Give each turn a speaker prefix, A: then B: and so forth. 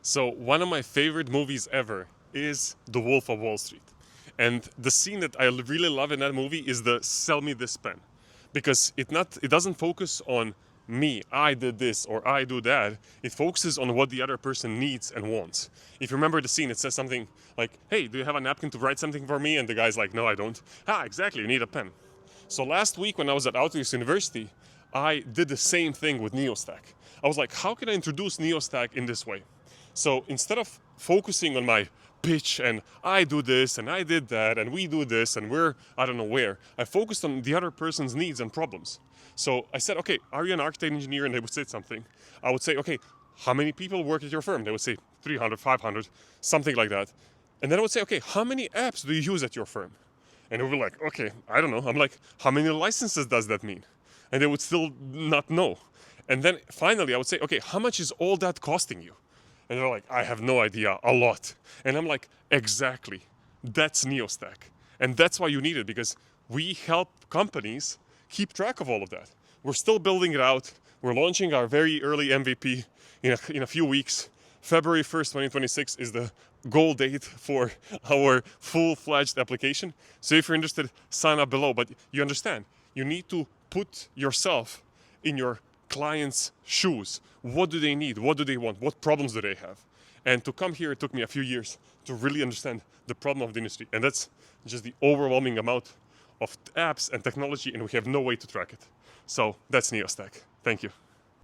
A: So one of my favorite movies ever is The Wolf of Wall Street. And the scene that I really love in that movie is the sell me this pen. Because it doesn't focus on me, I did this or I do that. It focuses on what the other person needs and wants. If you remember the scene, it says something like, "Hey, do you have a napkin to write something for me?" And the guy's like, "No, I don't." Ah, exactly, you need a pen. So last week when I was at Outreach University, I did the same thing with Neostack. I was like, how can I introduce Neostack in this way? So instead of focusing on my pitch and I do this and I did that and we do this and we're I don't know where, I focused on the other person's needs and problems. So I said, okay, are you an architect engineer? And they would say something. I would say, okay, how many people work at your firm? They would say 300, 500, something like that. And then I would say, okay, how many apps do you use at your firm? And they would be like, okay, I don't know. I'm like, how many licenses does that mean? And they would still not know. And then finally I would say, okay, how much is all that costing you? And they're like, I have no idea, a lot. And I'm like, exactly. That's Neostack. And that's why you need it, because we help companies keep track of all of that. We're still building it out. We're launching our very early MVP in a few weeks. February 1st, 2026 is the goal date for our full-fledged application. So if you're interested, sign up below. But you understand, you need to put yourself in your clients' shoes. What do they need? What do they want? What problems do they have? And to come here, it took me a few years to really understand the problem of the industry. And that's just the overwhelming amount of apps and technology, and we have no way to track it. So that's Neostack. Thank you.